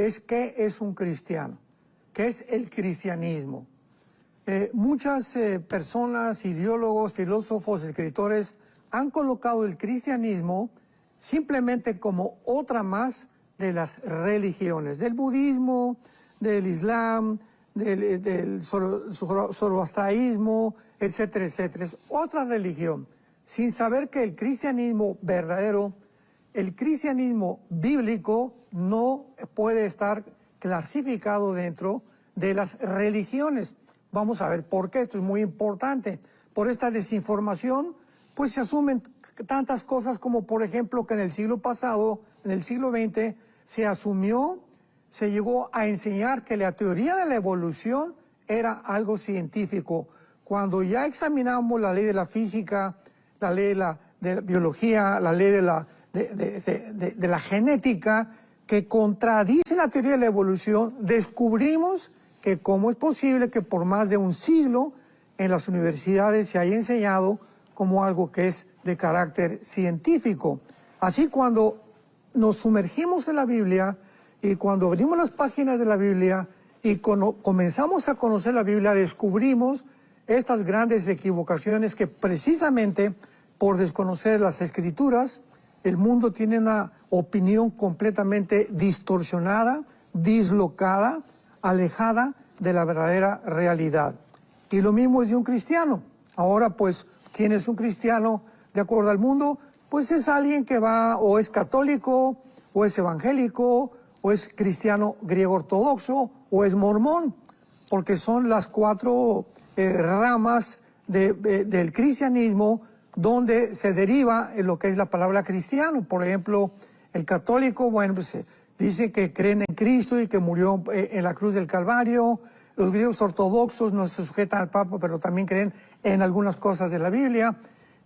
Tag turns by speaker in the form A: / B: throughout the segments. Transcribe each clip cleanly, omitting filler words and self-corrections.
A: es qué es un cristiano, qué es el cristianismo. Muchas personas, ideólogos, filósofos, escritores han colocado el cristianismo simplemente como otra más de las religiones, del budismo, del islam, del zoroastraísmo, etcétera, etcétera. Es otra religión, sin saber que el cristianismo verdadero, el cristianismo bíblico, no puede estar clasificado dentro de las religiones. Vamos a ver por qué, esto es muy importante. Por esta desinformación, pues se asumen tantas cosas como, por ejemplo, que en el siglo pasado, en el siglo XX, se llegó a enseñar que la teoría de la evolución era algo científico. Cuando ya examinamos la ley de la física, la ley de la biología, la ley de la genética, que contradice la teoría de la evolución, descubrimos que cómo es posible que por más de un siglo en las universidades se haya enseñado como algo que es de carácter científico. Así, cuando nos sumergimos en la Biblia y cuando abrimos las páginas de la Biblia y comenzamos a conocer la Biblia, descubrimos estas grandes equivocaciones que precisamente por desconocer las Escrituras, el mundo tiene una opinión completamente distorsionada, dislocada, alejada de la verdadera realidad. Y lo mismo es de un cristiano. Ahora, pues, ¿quién es un cristiano de acuerdo al mundo? Pues es alguien que va o es católico, o es evangélico, o es cristiano griego ortodoxo, o es mormón, porque son las cuatro ramas del cristianismo donde se deriva en lo que es la palabra cristiano. Por ejemplo, el católico, bueno, pues dice que creen en Cristo y que murió en la cruz del Calvario. Los griegos ortodoxos no se sujetan al Papa, pero también creen en algunas cosas de la Biblia.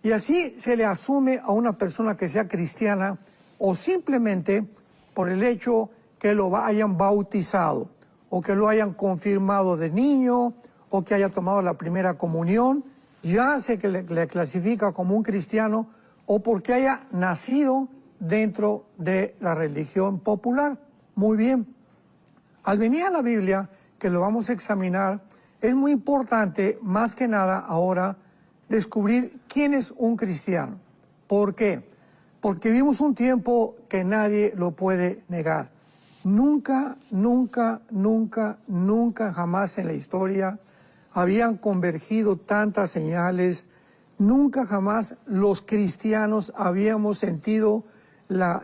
A: Y así se le asume a una persona que sea cristiana o simplemente por el hecho que lo hayan bautizado o que lo hayan confirmado de niño o que haya tomado la primera comunión, ya se le clasifica como un cristiano o porque haya nacido dentro de la religión popular. Muy bien. Al venir a la Biblia, que lo vamos a examinar, es muy importante, más que nada ahora, descubrir quién es un cristiano. ¿Por qué? Porque vivimos un tiempo que nadie lo puede negar. Nunca, nunca, nunca, nunca jamás en la historia habían convergido tantas señales. Nunca jamás los cristianos habíamos sentido la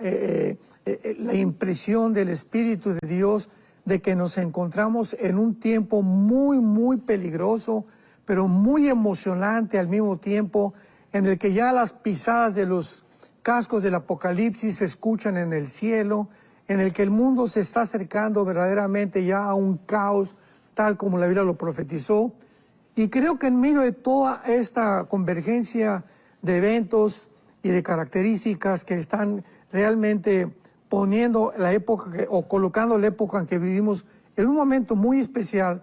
A: impresión del Espíritu de Dios de que nos encontramos en un tiempo muy, muy peligroso, pero muy emocionante al mismo tiempo, en el que ya las pisadas de los cascos del Apocalipsis se escuchan en el cielo, en el que el mundo se está acercando verdaderamente ya a un caos, tal como la Biblia lo profetizó. Y creo que en medio de toda esta convergencia de eventos y de características que están realmente poniendo la época o colocando la época en que vivimos en un momento muy especial,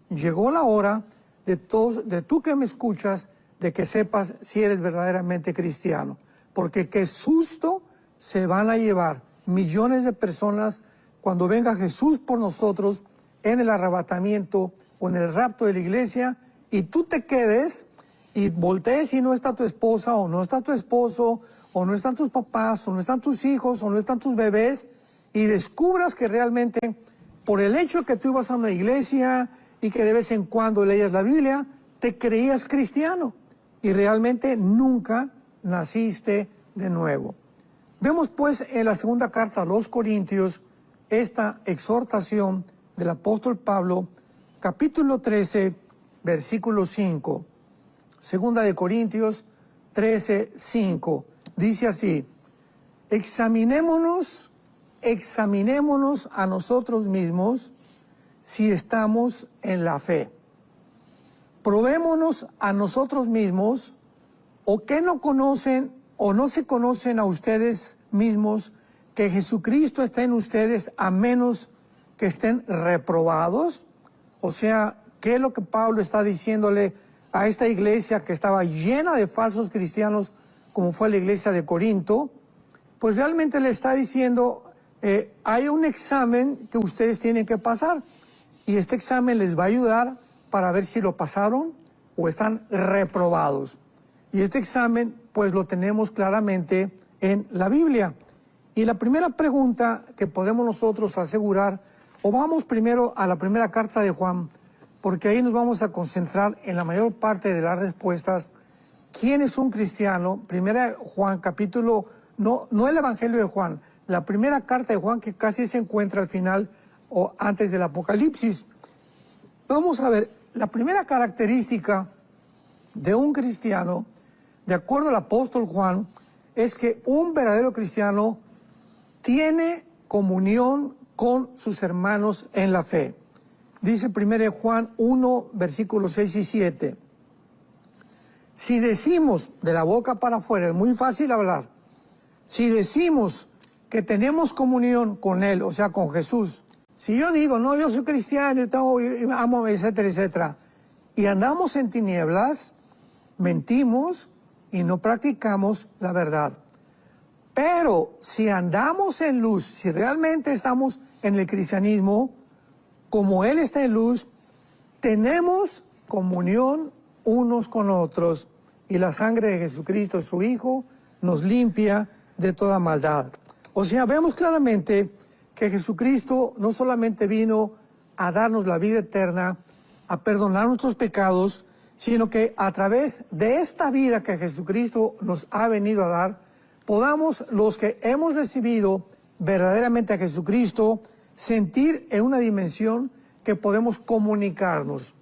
A: llegó la hora de tú que me escuchas, de que sepas si eres verdaderamente cristiano. Porque qué susto se van a llevar millones de personas cuando venga Jesús por nosotros en el arrebatamiento o en el rapto de la iglesia, y tú te quedes y voltees y no está tu esposa o no está tu esposo, o no están tus papás, o no están tus hijos, o no están tus bebés, y descubras que realmente por el hecho que tú ibas a una iglesia y que de vez en cuando leías la Biblia, te creías cristiano y realmente nunca naciste de nuevo. Vemos pues en la segunda carta a los Corintios esta exhortación del apóstol Pablo, capítulo 13, versículo 5. Segunda de Corintios 13, 5. Dice así: examinémonos a nosotros mismos si estamos en la fe. Probémonos a nosotros mismos, o que no conocen o no se conocen a ustedes mismos que Jesucristo está en ustedes, a menos que estén reprobados. O sea, ¿qué es lo que Pablo está diciéndole a esta iglesia que estaba llena de falsos cristianos, como fue la iglesia de Corinto? Pues realmente le está diciendo hay un examen que ustedes tienen que pasar y este examen les va a ayudar para ver si lo pasaron o están reprobados. Y este examen pues lo tenemos claramente en la Biblia. Y la primera pregunta que podemos nosotros asegurar, o vamos primero a la primera carta de Juan, porque ahí nos vamos a concentrar en la mayor parte de las respuestas. ¿Quién es un cristiano? Primera Juan, capítulo, no el Evangelio de Juan, la primera carta de Juan que casi se encuentra al final o antes del Apocalipsis. Vamos a ver, la primera característica de un cristiano, de acuerdo al apóstol Juan, es que un verdadero cristiano tiene comunión con sus hermanos en la fe. Dice 1 Juan 1, versículos 6 y 7. Si decimos de la boca para afuera, es muy fácil hablar, si decimos que tenemos comunión con Él, o sea, con Jesús, si yo digo, no, yo soy cristiano y amo, etcétera, etcétera, y andamos en tinieblas, mentimos y no practicamos la verdad. Pero si andamos en luz, si realmente estamos en el cristianismo, como Él está en luz, tenemos comunión unos con otros y la sangre de Jesucristo, su Hijo, nos limpia de toda maldad. O sea, vemos claramente que Jesucristo no solamente vino a darnos la vida eterna, a perdonar nuestros pecados, sino que a través de esta vida que Jesucristo nos ha venido a dar, podamos los que hemos recibido verdaderamente a Jesucristo sentir en una dimensión que podemos comunicarnos.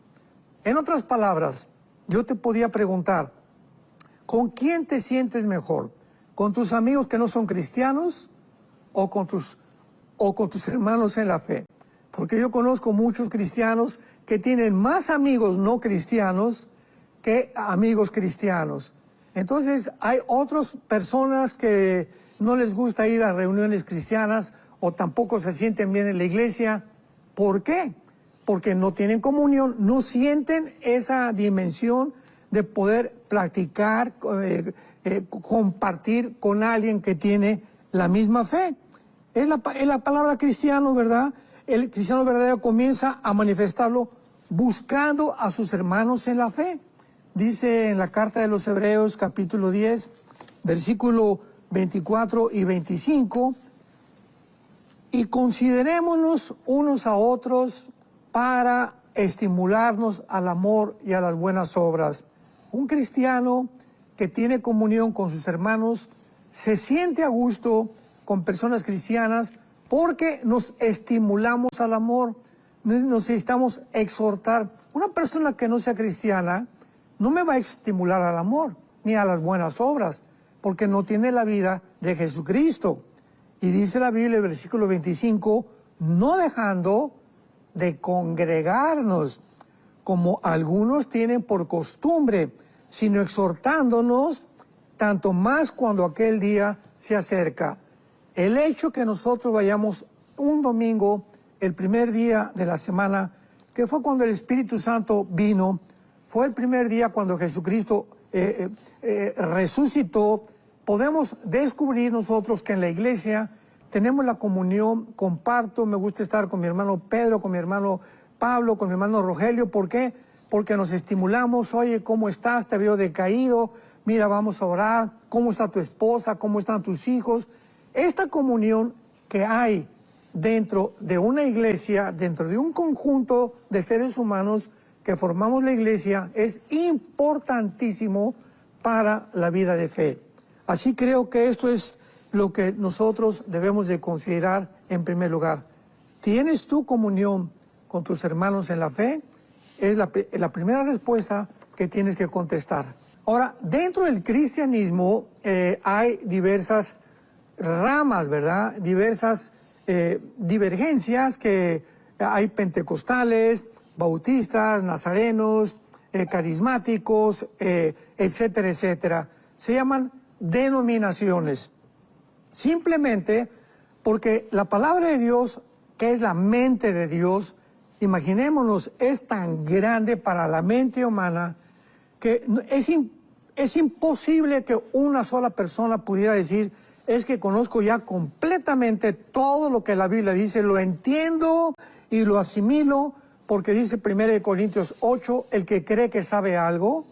A: En otras palabras, yo te podía preguntar, ¿con quién te sientes mejor? ¿Con tus amigos que no son cristianos o con tus hermanos en la fe? Porque yo conozco muchos cristianos que tienen más amigos no cristianos que amigos cristianos. Entonces hay otras personas que no les gusta ir a reuniones cristianas o tampoco se sienten bien en la iglesia. ¿Por qué? Porque no tienen comunión, no sienten esa dimensión de poder practicar, compartir con alguien que tiene la misma fe. Es la palabra cristiano, ¿verdad? El cristiano verdadero comienza a manifestarlo buscando a sus hermanos en la fe. Dice en la carta de los Hebreos, capítulo 10, versículo 24 y 25, y considerémonos unos a otros para estimularnos al amor y a las buenas obras. Un cristiano que tiene comunión con sus hermanos se siente a gusto con personas cristianas porque nos estimulamos al amor, nos necesitamos exhortar. Una persona que no sea cristiana no me va a estimular al amor ni a las buenas obras porque no tiene la vida de Jesucristo. Y dice la Biblia, el versículo 25, no dejando de congregarnos, como algunos tienen por costumbre, sino exhortándonos, tanto más cuando aquel día se acerca. El hecho que nosotros vayamos un domingo, el primer día de la semana, que fue cuando el Espíritu Santo vino, fue el primer día cuando Jesucristo resucitó, podemos descubrir nosotros que en la iglesia tenemos la comunión, comparto, me gusta estar con mi hermano Pedro, con mi hermano Pablo, con mi hermano Rogelio. ¿Por qué? Porque nos estimulamos, oye, ¿cómo estás? Te veo decaído, mira, vamos a orar, ¿cómo está tu esposa? ¿Cómo están tus hijos? Esta comunión que hay dentro de una iglesia, dentro de un conjunto de seres humanos que formamos la iglesia, es importantísimo para la vida de fe. Así creo que esto es lo que nosotros debemos de considerar en primer lugar. ¿Tienes tú comunión con tus hermanos en la fe? Es la primera respuesta que tienes que contestar. Ahora, dentro del cristianismo hay diversas ramas, ¿verdad? Diversas divergencias, que hay pentecostales, bautistas, nazarenos, carismáticos, etcétera, etcétera. Se llaman denominaciones. Simplemente porque la palabra de Dios, que es la mente de Dios, imaginémonos, es tan grande para la mente humana que es imposible que una sola persona pudiera decir, es que conozco ya completamente todo lo que la Biblia dice, lo entiendo y lo asimilo, porque dice 1 Corintios 8, el que cree que sabe algo,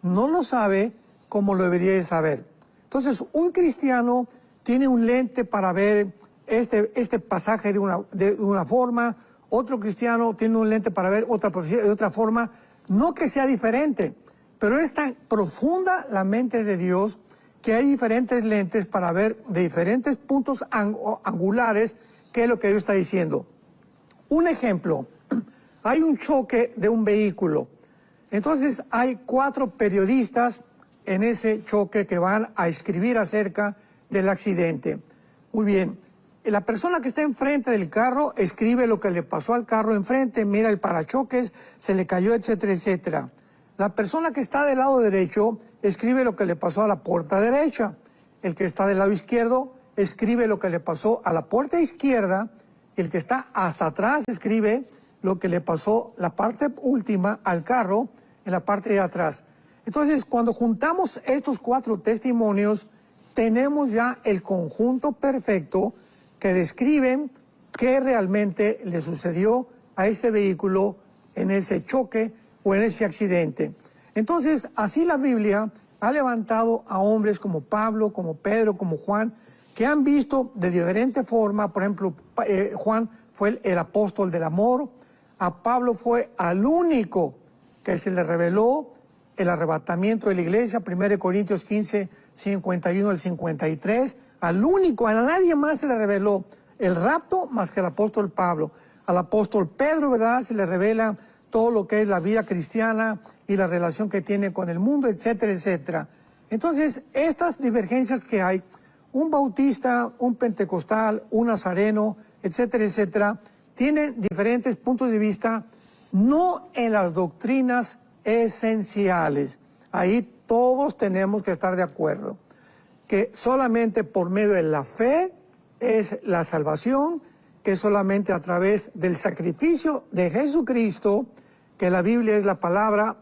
A: no lo sabe como lo debería de saber. Entonces, un cristiano tiene un lente para ver este pasaje de una forma, otro cristiano tiene un lente para ver otra profecía de otra forma, no que sea diferente, pero es tan profunda la mente de Dios que hay diferentes lentes para ver de diferentes puntos angulares qué es lo que Dios está diciendo. Un ejemplo, hay un choque de un vehículo. Entonces hay 4 periodistas en ese choque que van a escribir acerca del accidente. Muy bien, la persona que está enfrente del carro escribe lo que le pasó al carro enfrente, mira el parachoques, se le cayó, etcétera, etcétera. La persona que está del lado derecho escribe lo que le pasó a la puerta derecha. El que está del lado izquierdo escribe lo que le pasó a la puerta izquierda. El que está hasta atrás escribe lo que le pasó la parte última al carro en la parte de atrás. Entonces, cuando juntamos estos 4 testimonios, tenemos ya el conjunto perfecto que describen qué realmente le sucedió a ese vehículo en ese choque o en ese accidente. Entonces, así la Biblia ha levantado a hombres como Pablo, como Pedro, como Juan, que han visto de diferente forma. Por ejemplo, Juan fue el apóstol del amor, a Pablo fue al único que se le reveló el arrebatamiento de la iglesia, 1 Corintios 15, 51 al 53, al único, a nadie más se le reveló el rapto más que al apóstol Pablo. Al apóstol Pedro, ¿verdad?, se le revela todo lo que es la vida cristiana y la relación que tiene con el mundo, etcétera, etcétera. Entonces, estas divergencias que hay, un bautista, un pentecostal, un nazareno, etcétera, etcétera, tienen diferentes puntos de vista, no en las doctrinas esenciales. Ahí todos tenemos que estar de acuerdo, que solamente por medio de la fe es la salvación, que solamente a través del sacrificio de Jesucristo, que la Biblia es la palabra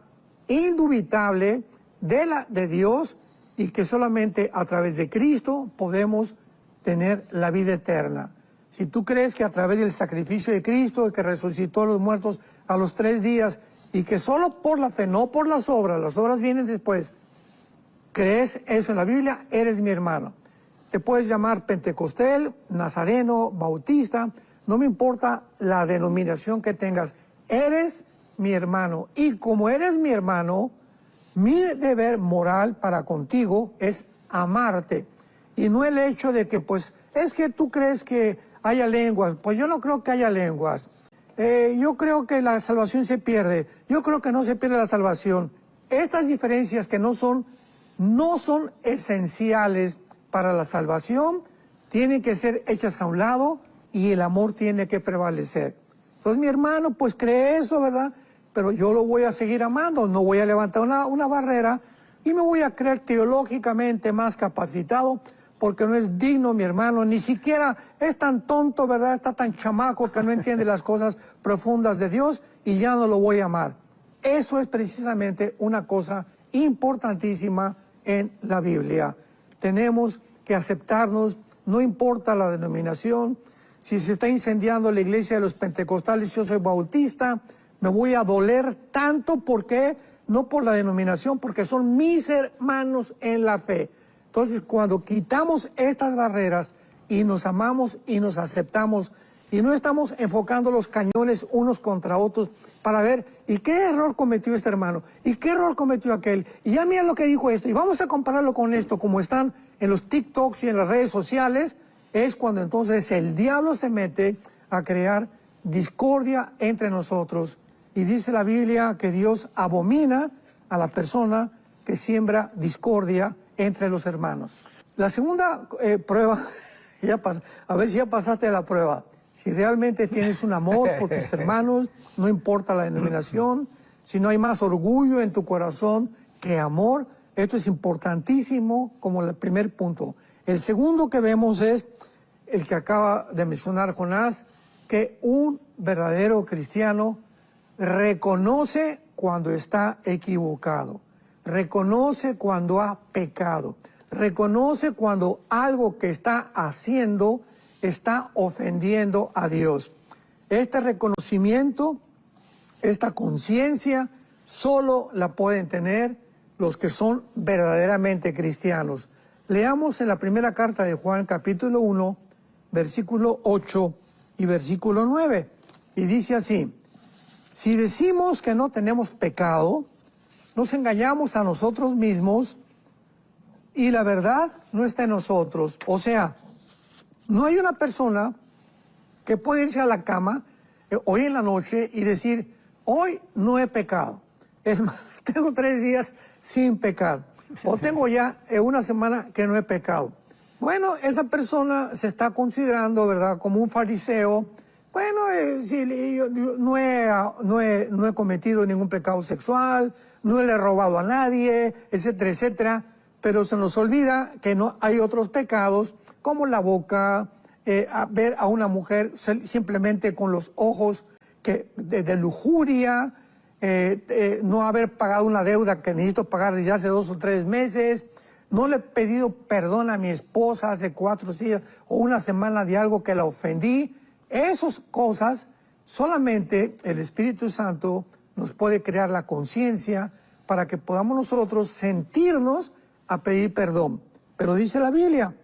A: indubitable de Dios, y que solamente a través de Cristo podemos tener la vida eterna. Si tú crees que a través del sacrificio de Cristo, que resucitó a los muertos a los 3 días, y que solo por la fe, no por las obras vienen después, crees eso en la Biblia, eres mi hermano. Te puedes llamar pentecostal, nazareno, bautista, no me importa la denominación que tengas, eres mi hermano. Y como eres mi hermano, mi deber moral para contigo es amarte. Y no el hecho de que, pues, es que tú crees que haya lenguas. Pues yo no creo que haya lenguas. Yo creo que la salvación se pierde. Yo creo que no se pierde la salvación. Estas diferencias que no son esenciales para la salvación, tienen que ser hechas a un lado y el amor tiene que prevalecer. Entonces mi hermano pues cree eso, ¿verdad? Pero yo lo voy a seguir amando, no voy a levantar una barrera y me voy a creer teológicamente más capacitado, porque no es digno mi hermano, ni siquiera es tan tonto, ¿verdad? Está tan chamaco que no entiende las cosas profundas de Dios y ya no lo voy a amar. Eso es precisamente una cosa importantísima en la Biblia. Tenemos que aceptarnos, no importa la denominación. Si se está incendiando la iglesia de los pentecostales, yo soy bautista, me voy a doler tanto, porque no por la denominación, porque son mis hermanos en la fe. Entonces, cuando quitamos estas barreras y nos amamos y nos aceptamos y no estamos enfocando los cañones unos contra otros para ver, ¿y qué error cometió este hermano? ¿Y qué error cometió aquel? Y ya mira lo que dijo esto, y vamos a compararlo con esto, como están en los TikToks y en las redes sociales, es cuando entonces el diablo se mete a crear discordia entre nosotros. Y dice la Biblia que Dios abomina a la persona que siembra discordia entre los hermanos. La segunda prueba, a ver si ya pasaste la prueba, si realmente tienes un amor por tus hermanos, no importa la denominación, si no hay más orgullo en tu corazón que amor, esto es importantísimo como el primer punto. El segundo que vemos es el que acaba de mencionar Jonás, que un verdadero cristiano reconoce cuando está equivocado, reconoce cuando ha pecado, reconoce cuando algo que está haciendo está ofendiendo a Dios. Este reconocimiento, esta conciencia, solo la pueden tener los que son verdaderamente cristianos. Leamos en la primera carta de Juan, capítulo 1, versículo 8 y versículo 9. Y dice así: si decimos que no tenemos pecado, nos engañamos a nosotros mismos y la verdad no está en nosotros. O sea, no hay una persona que puede irse a la cama hoy en la noche y decir, hoy no he pecado. Es más, tengo 3 días sin pecar. O tengo ya una semana que no he pecado. Bueno, esa persona se está considerando, ¿verdad?, como un fariseo. Bueno, si yo no he cometido ningún pecado sexual, no le he robado a nadie, etcétera, etcétera. Pero se nos olvida que no hay otros pecados, como la boca, ver a una mujer simplemente con los ojos de lujuria, no haber pagado una deuda que necesito pagar desde hace 2 o 3 meses, no le he pedido perdón a mi esposa hace 4 días o una semana de algo que la ofendí. Esas cosas solamente el Espíritu Santo nos puede crear la conciencia para que podamos nosotros sentirnos a pedir perdón. Pero dice la Biblia,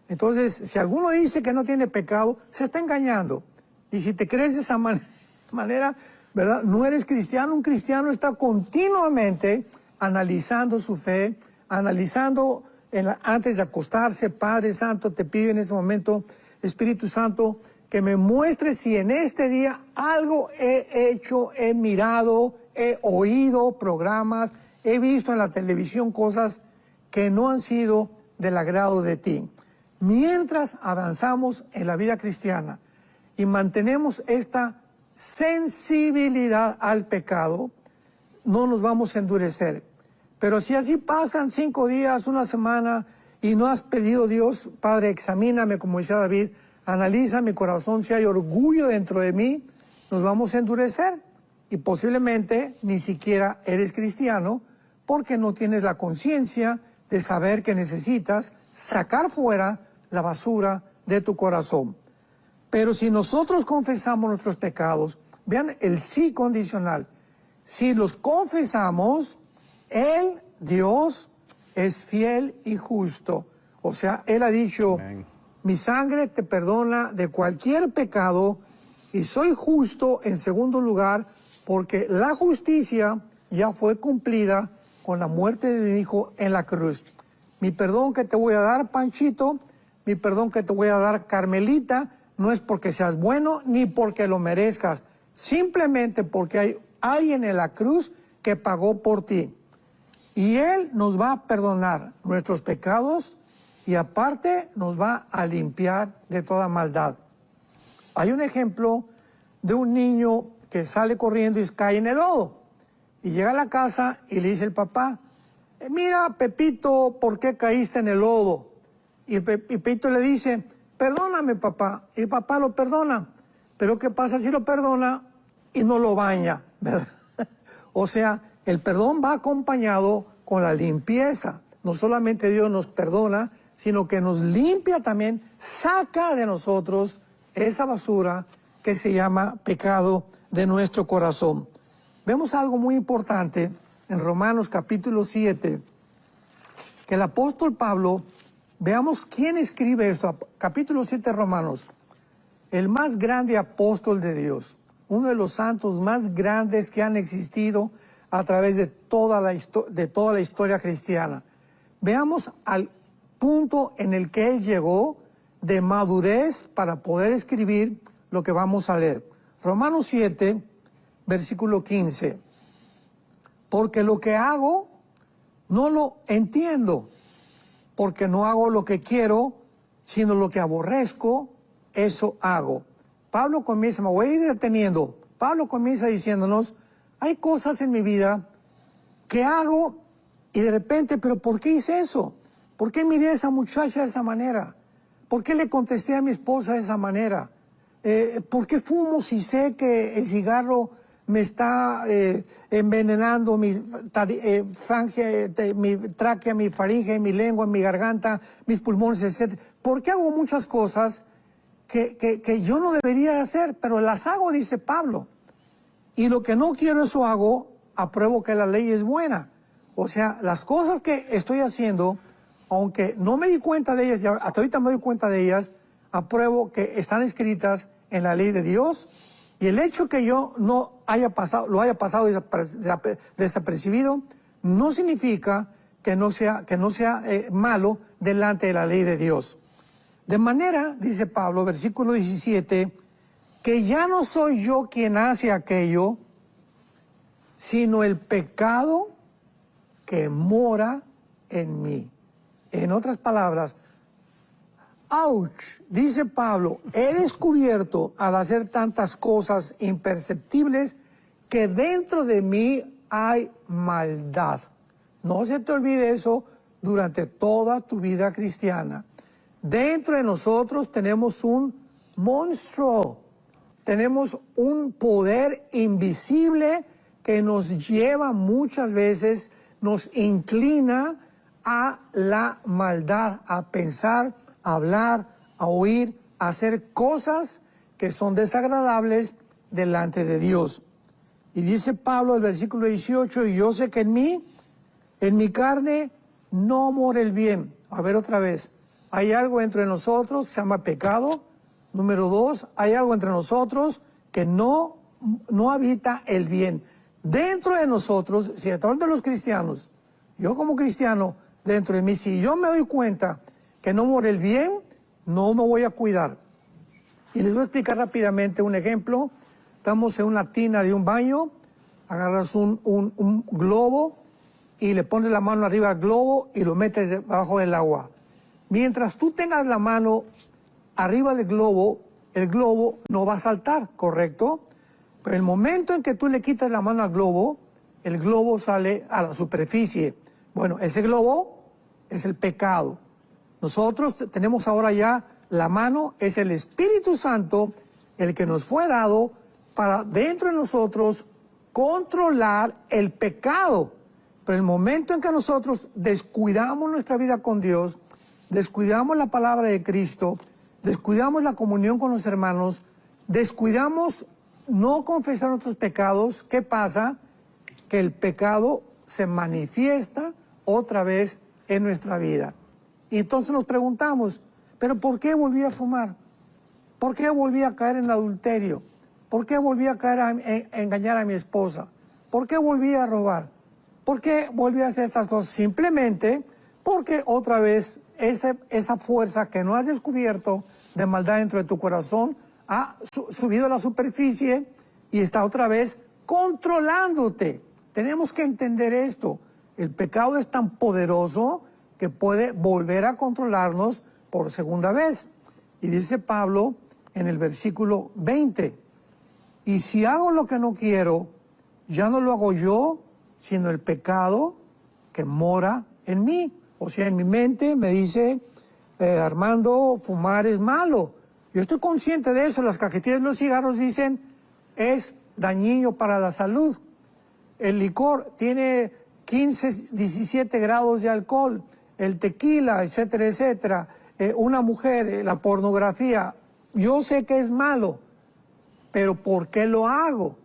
A: entonces si alguno dice que no tiene pecado, se está engañando. Y si te crees de esa manera, ¿verdad?, no eres cristiano. Un cristiano está continuamente analizando su fe, analizando antes de acostarse. Padre Santo, te pido en este momento, Espíritu Santo, que me muestres si en este día algo he hecho, he mirado, he oído programas, he visto en la televisión cosas que no han sido del agrado de ti. Mientras avanzamos en la vida cristiana y mantenemos esta sensibilidad al pecado, no nos vamos a endurecer. Pero si así pasan 5 días, una semana, y no has pedido, Dios, Padre, examíname, como decía David, analiza mi corazón, si hay orgullo dentro de mí, nos vamos a endurecer. Y posiblemente ni siquiera eres cristiano, porque no tienes la conciencia de saber que necesitas sacar fuera la basura de tu corazón. Pero si nosotros confesamos nuestros pecados, vean el sí condicional, si los confesamos, Él, Dios, es fiel y justo. O sea, Él ha dicho, amén, mi sangre te perdona de cualquier pecado y soy justo en segundo lugar porque la justicia ya fue cumplida con la muerte de mi Hijo en la cruz. Mi perdón que te voy a dar, Panchito, mi perdón que te voy a dar, Carmelita, no es porque seas bueno ni porque lo merezcas, simplemente porque hay alguien en la cruz que pagó por ti. Y Él nos va a perdonar nuestros pecados y aparte nos va a limpiar de toda maldad. Hay un ejemplo de un niño que sale corriendo y cae en el lodo. Y llega a la casa y le dice el papá, mira, Pepito, ¿por qué caíste en el lodo? Y Pepito le dice, perdóname, papá. Y el papá lo perdona. Pero ¿qué pasa si lo perdona y no lo baña? ¿Verdad? O sea, el perdón va acompañado con la limpieza. No solamente Dios nos perdona, sino que nos limpia también, saca de nosotros esa basura que se llama pecado de nuestro corazón. Vemos algo muy importante en Romanos capítulo 7, que el apóstol Pablo, veamos quién escribe esto, capítulo 7 de Romanos, el más grande apóstol de Dios, uno de los santos más grandes que han existido a través de toda la historia cristiana. Veamos al punto en el que él llegó de madurez para poder escribir lo que vamos a leer. Romanos 7, versículo 15. Porque lo que hago no lo entiendo, porque no hago lo que quiero, sino lo que aborrezco, eso hago. Pablo comienza, me voy a ir deteniendo, Pablo comienza diciéndonos, hay cosas en mi vida que hago y de repente, pero ¿por qué hice eso? ¿Por qué miré a esa muchacha de esa manera? ¿Por qué le contesté a mi esposa de esa manera? ¿Por qué fumo si sé que el cigarro me está envenenando mi tráquea, mi faringe, mi lengua, mi garganta, mis pulmones, etc. ¿Por qué hago muchas cosas que yo no debería hacer? Pero las hago, dice Pablo. Y lo que no quiero, eso hago, apruebo que la ley es buena. O sea, las cosas que estoy haciendo, aunque no me di cuenta de ellas, y hasta ahorita me doy cuenta de ellas, apruebo que están escritas en la ley de Dios. Y el hecho que yo no haya pasado, lo haya pasado desapercibido, no significa que no sea malo delante de la ley de Dios. De manera, dice Pablo, versículo 17, que ya no soy yo quien hace aquello, sino el pecado que mora en mí. En otras palabras, ¡ouch! Dice Pablo, he descubierto al hacer tantas cosas imperceptibles que dentro de mí hay maldad. No se te olvide eso durante toda tu vida cristiana. Dentro de nosotros tenemos un monstruo, tenemos un poder invisible que nos lleva muchas veces, nos inclina a la maldad, a pensar, a hablar, a oír, a hacer cosas que son desagradables delante de Dios. Y dice Pablo, el versículo 18, y yo sé que en mi carne, no mora el bien. A ver otra vez, hay algo entre nosotros que se llama pecado. Número 2, hay algo entre nosotros que no habita el bien. Dentro de nosotros, si a través de los cristianos, yo como cristiano, dentro de mí, si yo me doy cuenta que no mora el bien, no me voy a cuidar. Y les voy a explicar rápidamente un ejemplo. Estamos en una tina de un baño, agarras un globo y le pones la mano arriba al globo y lo metes debajo del agua. Mientras tú tengas la mano arriba del globo, el globo no va a saltar, ¿correcto? Pero el momento en que tú le quitas la mano al globo, el globo sale a la superficie. Bueno, ese globo es el pecado. Nosotros tenemos ahora ya la mano, es el Espíritu Santo el que nos fue dado para dentro de nosotros controlar el pecado. Pero el momento en que nosotros descuidamos nuestra vida con Dios, descuidamos la palabra de Cristo, descuidamos la comunión con los hermanos, descuidamos no confesar nuestros pecados, ¿qué pasa? Que el pecado se manifiesta otra vez en nuestra vida. Y entonces nos preguntamos, ¿pero por qué volví a fumar? ¿Por qué volví a caer en adulterio? ¿Por qué volví a caer a engañar a mi esposa? ¿Por qué volví a robar? ¿Por qué volví a hacer estas cosas? Simplemente porque otra vez esa fuerza que no has descubierto de maldad dentro de tu corazón ha subido a la superficie y está otra vez controlándote. Tenemos que entender esto. El pecado es tan poderoso que puede volver a controlarnos por segunda vez. Y dice Pablo en el versículo 20, y si hago lo que no quiero, ya no lo hago yo, sino el pecado que mora en mí. O sea, en mi mente me dice, Armando, fumar es malo. Yo estoy consciente de eso. Las cajetillas de los cigarros dicen, es dañino para la salud. El licor tiene 15, 17 grados de alcohol. El tequila, etcétera, etcétera. Una mujer, la pornografía. Yo sé que es malo, pero ¿por qué lo hago?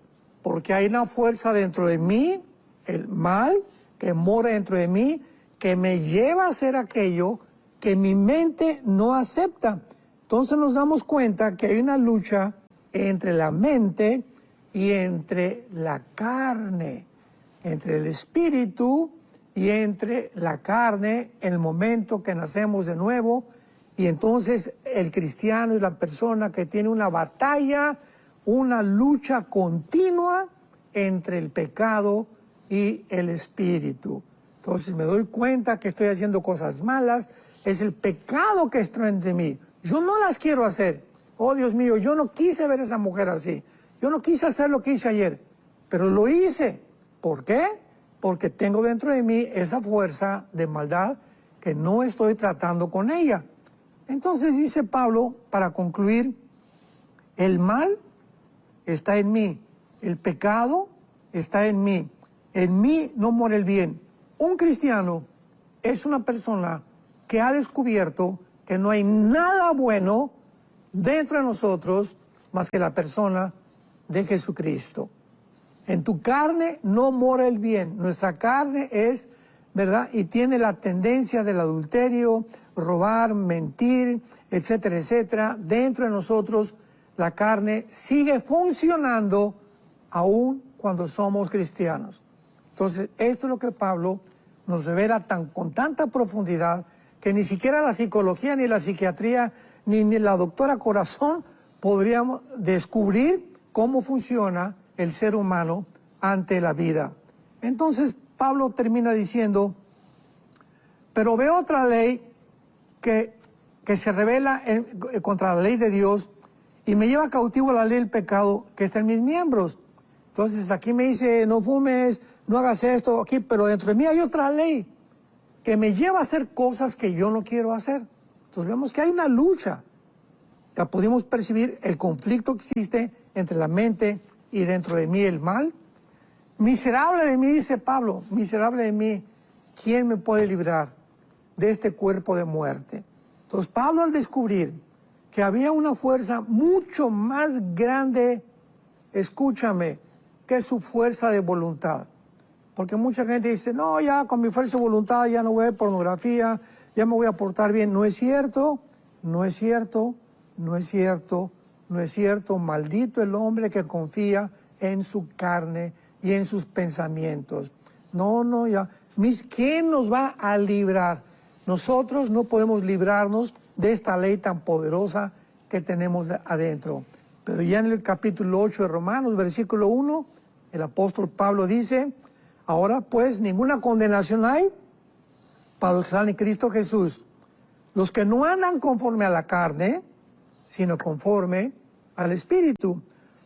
A: Porque hay una fuerza dentro de mí, el mal que mora dentro de mí, que me lleva a hacer aquello que mi mente no acepta. Entonces nos damos cuenta que hay una lucha entre la mente y entre la carne, entre el espíritu y entre la carne en el momento que nacemos de nuevo. Y entonces el cristiano es la persona que tiene una batalla, una lucha continua entre el pecado y el espíritu. Entonces me doy cuenta que estoy haciendo cosas malas, es el pecado que está entre mí. Yo no las quiero hacer. Oh, Dios mío, yo no quise ver a esa mujer así. Yo no quise hacer lo que hice ayer, pero lo hice. ¿Por qué? Porque tengo dentro de mí esa fuerza de maldad que no estoy tratando con ella. Entonces dice Pablo, para concluir, el mal está en mí, El pecado está en mí. En mí no mora el bien. Un cristiano es una persona que ha descubierto que no hay nada bueno dentro de nosotros más que la persona de Jesucristo. En tu carne no mora el bien. Nuestra carne es, ¿verdad? Y tiene la tendencia del adulterio, robar, mentir, etcétera, etcétera. Dentro de nosotros la carne sigue funcionando aún cuando somos cristianos. Entonces, esto es lo que Pablo nos revela con tanta profundidad que ni siquiera la psicología, ni la psiquiatría, ni la doctora Corazón podríamos descubrir cómo funciona el ser humano ante la vida. Entonces, Pablo termina diciendo, pero veo otra ley que se revela contra la ley de Dios y me lleva cautivo a la ley del pecado que está en mis miembros. Entonces, aquí me dice, no fumes, no hagas esto, aquí, pero dentro de mí hay otra ley que me lleva a hacer cosas que yo no quiero hacer. Entonces vemos que hay una lucha. Ya pudimos percibir el conflicto que existe entre la mente y dentro de mí el mal. Miserable de mí, dice Pablo, miserable de mí, ¿quién me puede librar de este cuerpo de muerte? Entonces Pablo, al descubrir que había una fuerza mucho más grande, escúchame, que su fuerza de voluntad. Porque mucha gente dice, no, ya con mi fuerza de voluntad ya no voy a ver pornografía, ya me voy a portar bien. No es cierto, no es cierto, no es cierto, no es cierto. Maldito el hombre que confía en su carne y en sus pensamientos. No, ya. ¿Quién nos va a librar? Nosotros no podemos librarnos de esta ley tan poderosa que tenemos adentro. Pero ya en el capítulo 8 de Romanos, versículo 1, el apóstol Pablo dice, ahora pues ninguna condenación hay para los que están en Cristo Jesús. Los que no andan conforme a la carne, sino conforme al Espíritu.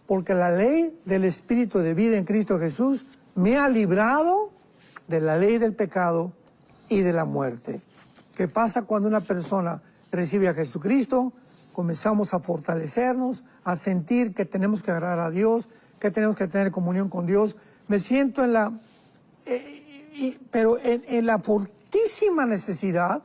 A: Porque la ley del Espíritu de vida en Cristo Jesús me ha librado de la ley del pecado y de la muerte. ¿Qué pasa cuando una persona recibe a Jesucristo? Comenzamos a fortalecernos, a sentir que tenemos que agradar a Dios, que tenemos que tener comunión con Dios. Me siento en la fortísima necesidad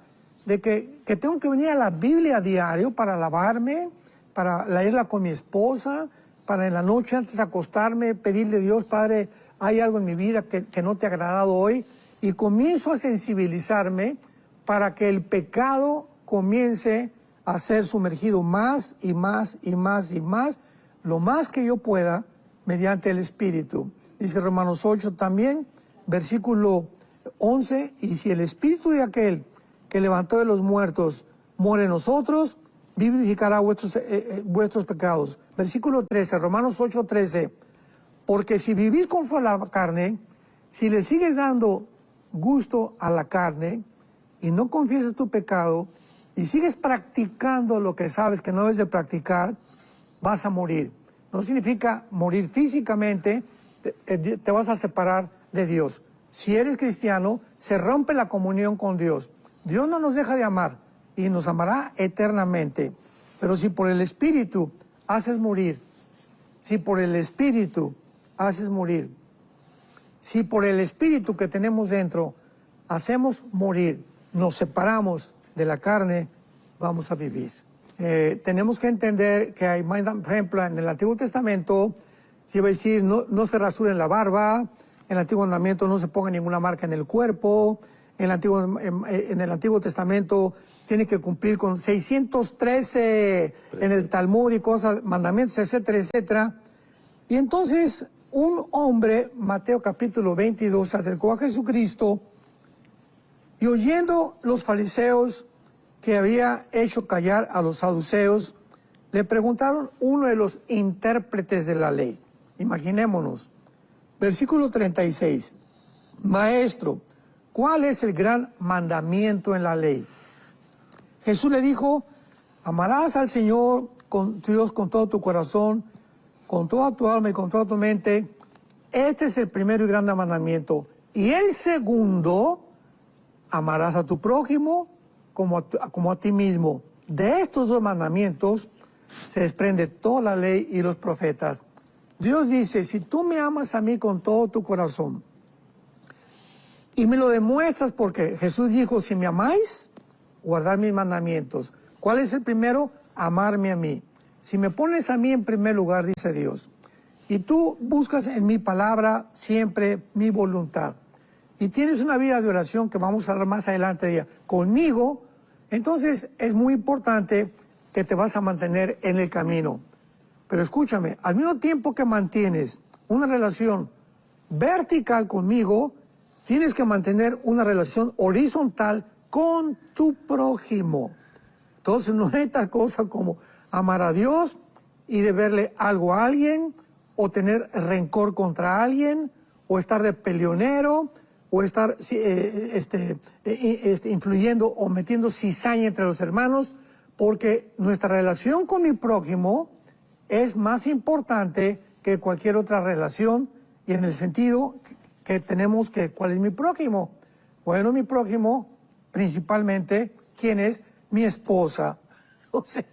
A: de que tengo que venir a la Biblia a diario para alabarme, para leerla con mi esposa, para en la noche antes de acostarme pedirle a Dios, Padre, hay algo en mi vida que no te ha agradado hoy, y comienzo a sensibilizarme para que el pecado comience a ser sumergido más y más y más y más, lo más que yo pueda, mediante el Espíritu. Dice Romanos 8 también, versículo 11, y si el Espíritu de aquel que levantó de los muertos mora en nosotros, vivificará vuestros pecados. Versículo 13, Romanos 8, 13, porque si vivís conforme a la carne, si le sigues dando gusto a la carne y no confiesas tu pecado y sigues practicando lo que sabes que no debes de practicar, vas a morir. No significa morir físicamente, te vas a separar de Dios. Si eres cristiano, se rompe la comunión con Dios. Dios no nos deja de amar y nos amará eternamente. Pero si por el Espíritu haces morir, si por el Espíritu haces morir, si por el Espíritu que tenemos dentro hacemos morir, nos separamos de la carne, vamos a vivir. Tenemos que entender que hay, por ejemplo, en el Antiguo Testamento, se iba a decir, no se rasuren la barba, en el Antiguo Testamento no se ponga ninguna marca en el cuerpo, en el Antiguo Testamento tiene que cumplir con 613 en el Talmud y cosas, mandamientos, etcétera, etcétera. Y entonces un hombre, Mateo capítulo 22, se acercó a Jesucristo y oyendo los fariseos que había hecho callar a los saduceos, le preguntaron uno de los intérpretes de la ley. Imaginémonos. Versículo 36. Maestro, ¿cuál es el gran mandamiento en la ley? Jesús le dijo, amarás al Señor con Dios con todo tu corazón, con toda tu alma y con toda tu mente. Este es el primero y grande mandamiento. Y el segundo, amarás a tu prójimo como a ti mismo. De estos dos mandamientos se desprende toda la ley y los profetas. Dios dice, si tú me amas a mí con todo tu corazón y me lo demuestras, porque Jesús dijo, si me amáis, guardar mis mandamientos. ¿Cuál es el primero? Amarme a mí. Si me pones a mí en primer lugar, dice Dios, y tú buscas en mi palabra siempre mi voluntad, y tienes una vida de oración que vamos a hablar más adelante conmigo, entonces es muy importante que te vas a mantener en el camino. Pero escúchame, al mismo tiempo que mantienes una relación vertical conmigo, tienes que mantener una relación horizontal con tu prójimo. Entonces no hay tal cosa como amar a Dios y deberle algo a alguien, o tener rencor contra alguien, o estar de peleonero, o estar influyendo o metiendo cizaña entre los hermanos, porque nuestra relación con mi prójimo es más importante que cualquier otra relación, y en el sentido que tenemos que, ¿cuál es mi prójimo? Bueno, mi prójimo, principalmente, ¿quién es? Mi esposa. O sea,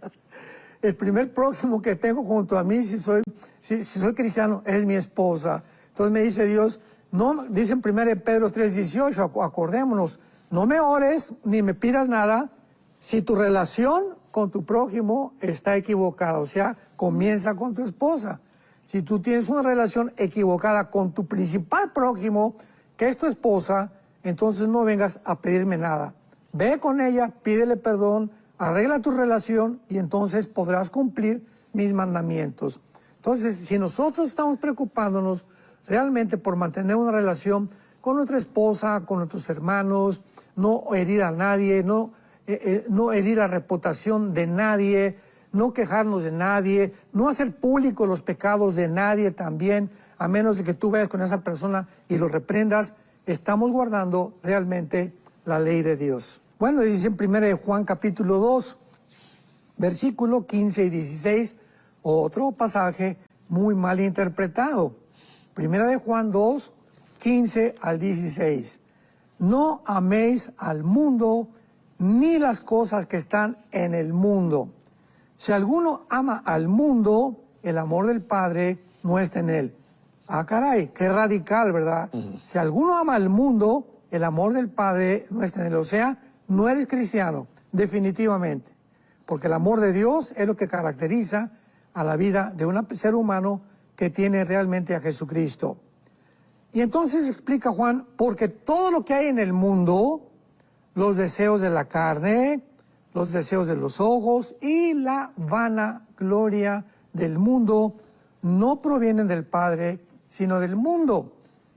A: el primer prójimo que tengo junto a mí, si soy cristiano, es mi esposa. Entonces me dice Dios, no, dice en 1 Pedro 3:18, acordémonos, no me ores ni me pidas nada si tu relación con tu prójimo está equivocada. O sea, comienza con tu esposa. Si tú tienes una relación equivocada con tu principal prójimo, que es tu esposa, entonces no vengas a pedirme nada. Ve con ella, pídele perdón, arregla tu relación y entonces podrás cumplir mis mandamientos. Entonces, si nosotros estamos preocupándonos realmente por mantener una relación con nuestra esposa, con nuestros hermanos, no herir a nadie, no herir la reputación de nadie, no quejarnos de nadie, no hacer público los pecados de nadie también, a menos de que tú vayas con esa persona y lo reprendas, estamos guardando realmente la ley de Dios. Bueno, dice en 1 Juan capítulo 2, versículo 15 y 16, otro pasaje muy mal interpretado. 1 Juan 2, 15 al 16. No améis al mundo ni las cosas que están en el mundo. Si alguno ama al mundo, el amor del Padre no está en él. Ah, caray, qué radical, ¿verdad? Si alguno ama al mundo, el amor del Padre no está en él. O sea, no eres cristiano, definitivamente. Porque el amor de Dios es lo que caracteriza a la vida de un ser humano que tiene realmente a Jesucristo. Y entonces explica Juan, porque todo lo que hay en el mundo, los deseos de la carne, los deseos de los ojos y la vanagloria del mundo, no provienen del Padre, sino del mundo.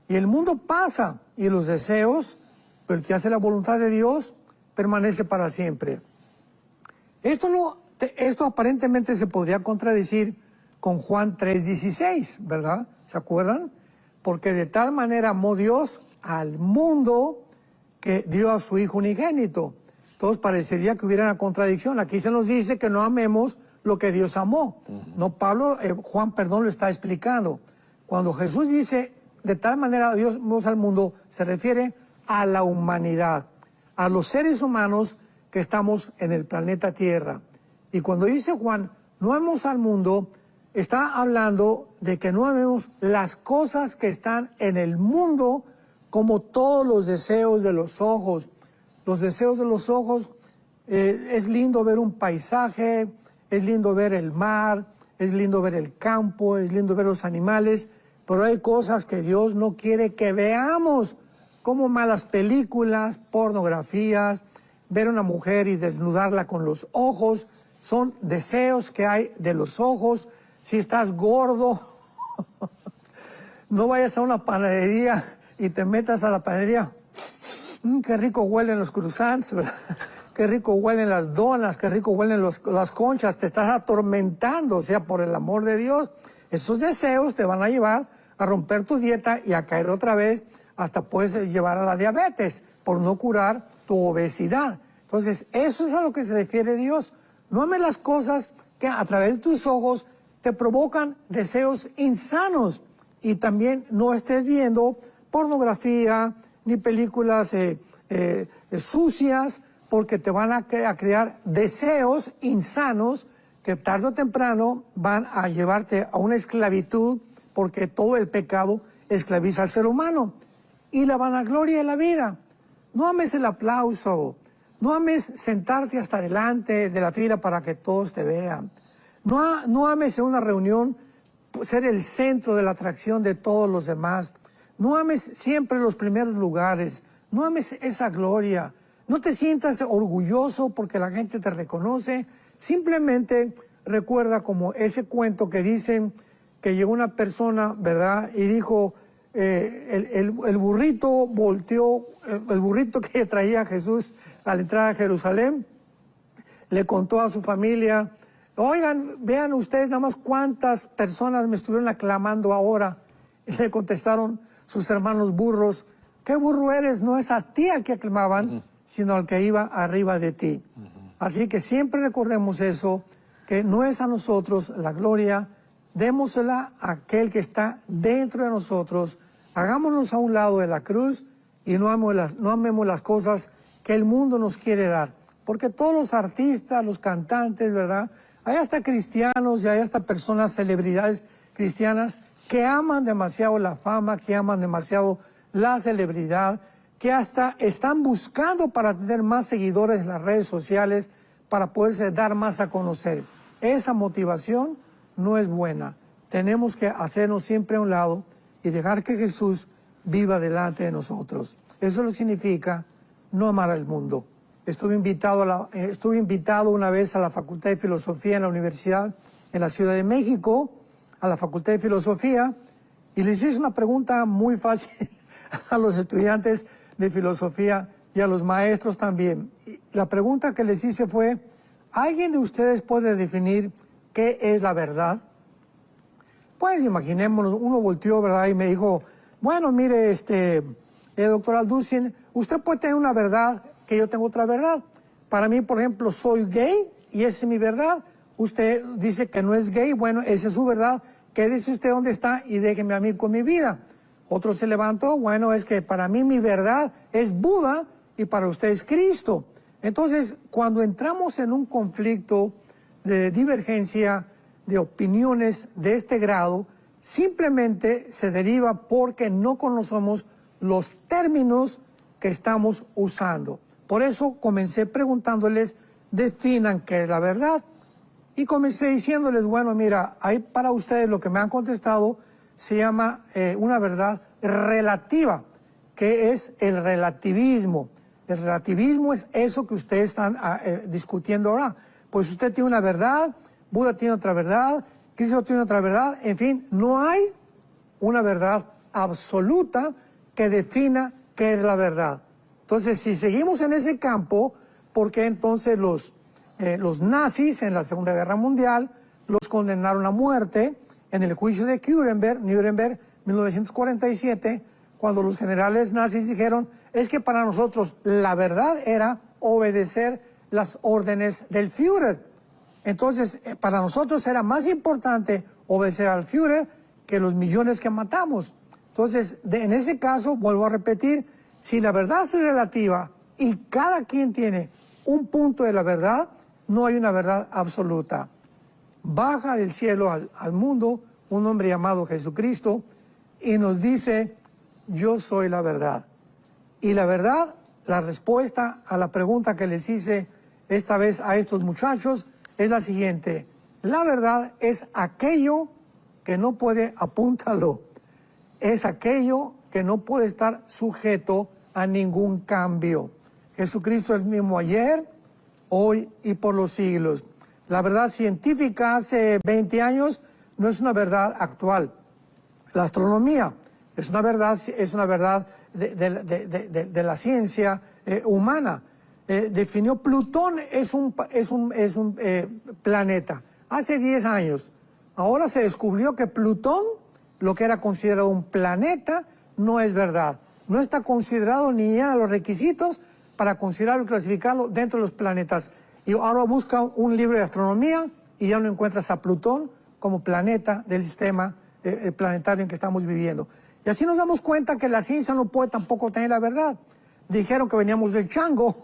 A: Y el mundo pasa, y los deseos, pero el que hace la voluntad de Dios, permanece para siempre. Esto aparentemente se podría contradecir con Juan 3:16, ¿verdad? ¿Se acuerdan? Porque de tal manera amó Dios al mundo que dio a su Hijo unigénito. Entonces parecería que hubiera una contradicción. Aquí se nos dice que no amemos lo que Dios amó. No, Juan, lo está explicando. Cuando Jesús dice, de tal manera Dios amó al mundo, se refiere a la humanidad, a los seres humanos que estamos en el planeta Tierra. Y cuando dice Juan, no amemos al mundo, está hablando de que no amemos las cosas que están en el mundo, como todos los deseos de los ojos. Los deseos de los ojos, es lindo ver un paisaje, es lindo ver el mar, es lindo ver el campo, es lindo ver los animales, pero hay cosas que Dios no quiere que veamos, como malas películas, pornografías, ver a una mujer y desnudarla con los ojos. Son deseos que hay de los ojos. Si estás gordo, no vayas a una panadería y te metas a la panadería. Qué rico huelen los croissants, ¿verdad? Qué rico huelen las donas, qué rico huelen las conchas. Te estás atormentando, o sea, por el amor de Dios. Esos deseos te van a llevar a romper tu dieta y a caer otra vez, hasta puedes llevar a la diabetes, por no curar tu obesidad. Entonces, eso es a lo que se refiere Dios. No ames las cosas que a través de tus ojos te provocan deseos insanos, y también no estés viendo pornografía ni películas sucias, porque te van a crear deseos insanos que tarde o temprano van a llevarte a una esclavitud porque todo el pecado esclaviza al ser humano. Y la vanagloria de la vida. No ames el aplauso, no ames sentarte hasta adelante de la fila para que todos te vean. No ames en una reunión ser el centro de la atracción de todos los demás. No ames siempre los primeros lugares. No ames esa gloria. No te sientas orgulloso porque la gente te reconoce. Simplemente recuerda como ese cuento que dicen que llegó una persona, ¿verdad? Y dijo, el burrito volteó, el burrito que traía Jesús al entrar a Jerusalén, le contó a su familia, oigan, vean ustedes nada más cuántas personas me estuvieron aclamando ahora. Y le contestaron sus hermanos burros, ¿qué burro eres? No es a ti al que aclamaban, sino al que iba arriba de ti. Así que siempre recordemos eso, que no es a nosotros la gloria, démosela a aquel que está dentro de nosotros, hagámonos a un lado de la cruz y no amemos las cosas que el mundo nos quiere dar. Porque todos los artistas, los cantantes, ¿verdad? Hay hasta cristianos y hay hasta personas, celebridades cristianas que aman demasiado la fama, que aman demasiado la celebridad, que hasta están buscando para tener más seguidores en las redes sociales, para poderse dar más a conocer. Esa motivación no es buena. Tenemos que hacernos siempre a un lado y dejar que Jesús viva delante de nosotros. Eso lo significa no amar al mundo. Estuve invitado una vez a la Facultad de Filosofía en la Universidad en la Ciudad de México, a la Facultad de Filosofía, y les hice una pregunta muy fácil a los estudiantes de filosofía y a los maestros también. La pregunta que les hice fue, ¿alguien de ustedes puede definir qué es la verdad? Pues imaginémonos, uno volteó, ¿verdad? Y me dijo, bueno, mire, doctor Alducin, usted puede tener una verdad que yo tengo otra verdad. Para mí, por ejemplo, soy gay y esa es mi verdad. Usted dice que no es gay, bueno, esa es su verdad. Quédese usted donde está y déjeme a mí con mi vida. Otro se levantó, bueno, es que para mí mi verdad es Buda y para usted es Cristo. Entonces, cuando entramos en un conflicto de divergencia, de opiniones de este grado, simplemente se deriva porque no conocemos los términos que estamos usando. Por eso comencé preguntándoles, definan qué es la verdad. Y comencé diciéndoles, bueno, mira, ahí para ustedes lo que me han contestado se llama una verdad relativa, que es el relativismo. El relativismo es eso que ustedes están discutiendo ahora. Pues usted tiene una verdad, Buda tiene otra verdad, Cristo tiene otra verdad, en fin, no hay una verdad absoluta que defina qué es la verdad. Entonces, si seguimos en ese campo, ¿por qué entonces los nazis en la Segunda Guerra Mundial los condenaron a muerte en el juicio de Nuremberg, 1947, cuando los generales nazis dijeron, es que para nosotros la verdad era obedecer las órdenes del Führer. Entonces, para nosotros era más importante obedecer al Führer que los millones que matamos. Entonces, en ese caso, vuelvo a repetir, si la verdad es relativa y cada quien tiene un punto de la verdad, no hay una verdad absoluta. Baja del cielo al mundo un hombre llamado Jesucristo y nos dice, yo soy la verdad. Y la verdad, la respuesta a la pregunta que les hice esta vez a estos muchachos es la siguiente. La verdad es aquello que no puede, apúntalo, es aquello que no puede estar sujeto a ningún cambio. Jesucristo es el mismo ayer, hoy y por los siglos. La verdad científica hace 20 años no es una verdad actual. La astronomía es una verdad de la ciencia humana. Definió Plutón es un planeta. Hace 10 años. Ahora se descubrió que Plutón, lo que era considerado un planeta, no es verdad. No está considerado ni ya los requisitos para considerarlo y clasificarlo dentro de los planetas. Y ahora busca un libro de astronomía y ya no encuentras a Plutón como planeta del sistema planetario en que estamos viviendo. Y así nos damos cuenta que la ciencia no puede tampoco tener la verdad. Dijeron que veníamos del chango,